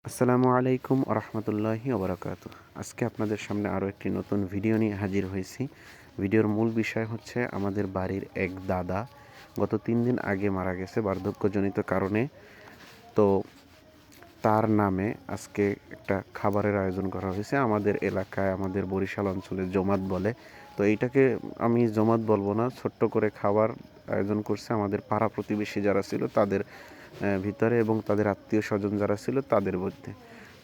আসসালামু আলাইকুম রহমতুল্লাহি ওবরাকাতু। আজকে আপনাদের সামনে আরও একটি নতুন ভিডিও নিয়ে হাজির হয়েছি। ভিডিওর মূল বিষয় হচ্ছে আমাদের বাড়ির এক দাদা গত 3 দিন আগে মারা গেছে বার্ধক্যজনিত কারণে। তো তার নামে আজকে একটা খাবারের আয়োজন করা হয়েছে আমাদের এলাকায়, আমাদের বরিশাল অঞ্চলে জমাত বলে। তো এইটাকে আমি জমাত বলবো না, ছোট্ট করে খাবার আয়োজন করছে আমাদের পাড়া প্রতিবেশী যারা ছিল তাদের ভিতরে এবং তাদের আত্মীয় স্বজন যারা ছিল তাদের মধ্যে।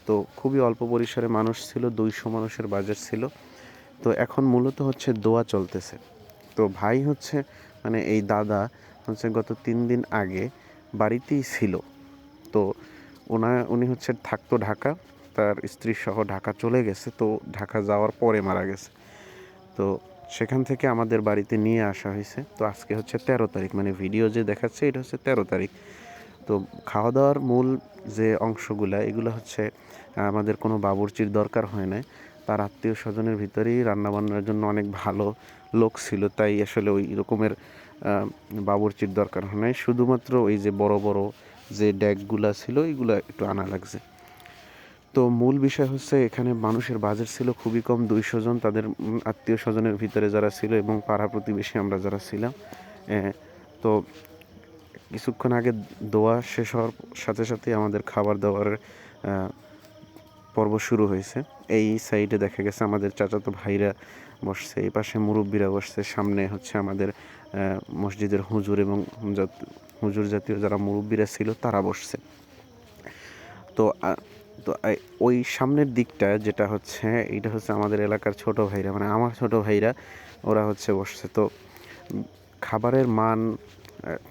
তো খুবই অল্প পরিসরে মানুষ ছিল, 200 মানুষের বাজার ছিল। তো এখন মূলত হচ্ছে দোয়া চলতেছে। তো ভাই হচ্ছে মানে এই দাদা হচ্ছে গত 3 দিন আগে বাড়িতেই ছিল। তো উনি হচ্ছে থাকতো ঢাকা, তার স্ত্রী সহ ঢাকা চলে গেছে। তো ঢাকা যাওয়ার পরে মারা গেছে। তো সেখান থেকে আমাদের বাড়িতে নিয়ে আসা হয়েছে। তো আজকে হচ্ছে 13 তারিখ, মানে ভিডিও যে দেখাচ্ছে এটা হচ্ছে 13 তারিখ। তো খাওয়া দাওয়ার মূল যে অংশগুলো এগুলো হচ্ছে আমাদের কোনো বাবুর্চির দরকার হয় না। তার আত্মীয় স্বজনের ভিতরেই রান্নাবান্নার জন্য অনেক ভালো লোক ছিল, তাই আসলে ওই রকমের বাবুর্চির দরকার হয় নাই। শুধুমাত্র ওই যে বড় বড় যে ডেকগুলা ছিল এইগুলো একটু আনা লাগছে। তো মূল বিষয় হচ্ছে এখানে মানুষের বাজেট ছিল খুবই কম, 200 জন। তাদের আত্মীয় স্বজনের ভিতরে যারা ছিল এবং পাড়া প্রতিবেশী আমরা যারা ছিলাম। তো কিছুক্ষণ আগে দোয়া শেষ হওয়ার সাথে সাথে আমাদের খাবার দাবারের পর্ব শুরু হয়েছে। এই সাইডে দেখা গেছে আমাদের চাচাতো ভাইরা বসছে, এই পাশে মুরব্বীরা বসছে, সামনে হচ্ছে আমাদের মসজিদের হুজুর এবং হুজুর জাতীয় যারা মুরব্বীরা ছিল তারা বসছে। তো তো ওই সামনের দিকটা যেটা হচ্ছে এইটা হচ্ছে আমাদের এলাকার ছোট ভাইরা, মানে আমার ছোট ভাইরা, ওরা হচ্ছে বসছে। তো খাবারের মান,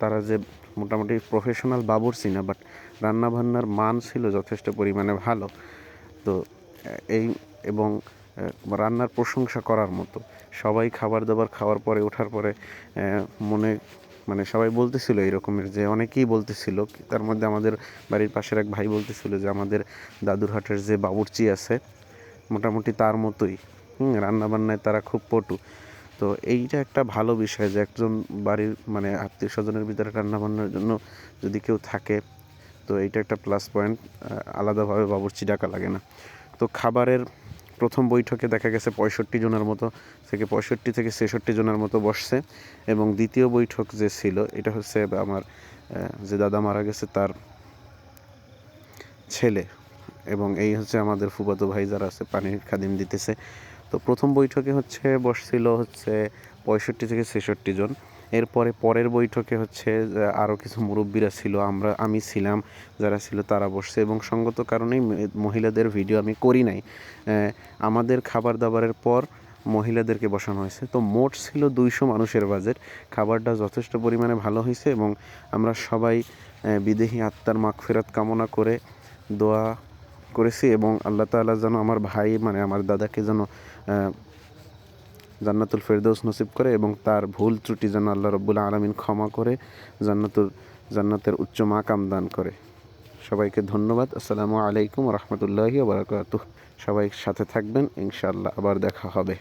তারা যে মোটামুটি প্রফেশনাল বাবুর্চি না, বাট রান্নাবান্নার মান ছিল যথেষ্ট পরিমাণে ভালো। তো এই এবং রান্নার প্রশংসা করার মতো। সবাই খাবার দাবার খাওয়ার পরে ওঠার পরে মনে মানে সবাই বলতেছিল এই রকমের, যে অনেকেই বলতেছিল, তার মধ্যে আমাদের বাড়ির পাশের এক ভাই বলতেছিল যে আমাদের দাদুরহাটের যে বাবুর্চি আছে মোটামুটি তার মতোই রান্নাবান্নায় তারা খুব পটু। তো এইটা একটা ভালো বিষয় যে একজন বাড়ির মানে আত্মীয় স্বজনের ভিতরে রান্নাবান্নার জন্য যদি কেউ থাকে, তো এইটা একটা প্লাস পয়েন্ট। আলাদাভাবে বাবুর্চি ডাকা লাগে না। তো খাবারের প্রথম বৈঠকে দেখা গেছে 65 জনের মতো থেকে 65 থেকে 66 জনের মতো বসছে। এবং দ্বিতীয় বৈঠক যে ছিল এটা হচ্ছে আমার যে দাদা মারা গেছে তার ছেলে, এবং এই হচ্ছে আমাদের ফুফাতো ভাই যারা আছে পানির খাদিম দিতেছে। তো প্রথম বৈঠকে হচ্ছে বসছিল হচ্ছে 65 থেকে 66 জন। এরপরে পরের বৈঠকে হচ্ছে আরও কিছু মুরব্বীরা ছিল, আমি ছিলাম, যারা ছিল তারা বসছে। এবং সঙ্গত কারণেই মহিলাদের ভিডিও আমি করি নাই। আমাদের খাবার দাবারের পর মহিলাদেরকে বসানো হয়েছে। তো মোট ছিল 200 মানুষের বাজেট। খাবারটা যথেষ্ট পরিমাণে ভালো হয়েছে এবং আমরা সবাই বিদেহী আত্মার মাগফিরাত কামনা করে দোয়া করেছি এবং আল্লাহ তাআলা যেন আমার ভাই মানে আমার দাদাকে যেন জান্নাতুল ফেরদৌস নসিব করে এবং তার ভুল ত্রুটি যেন আল্লাহ রাব্বুল আলামিন ক্ষমা করে জান্নাতের উচ্চ মাকাম দান করে। সবাইকে ধন্যবাদ। আসসালামু আলাইকুম রহমতুল্লাহি ওয়া বারাকাতুহু। সবাই সাথে থাকবেন, ইনশাআল্লাহ আবার দেখা হবে।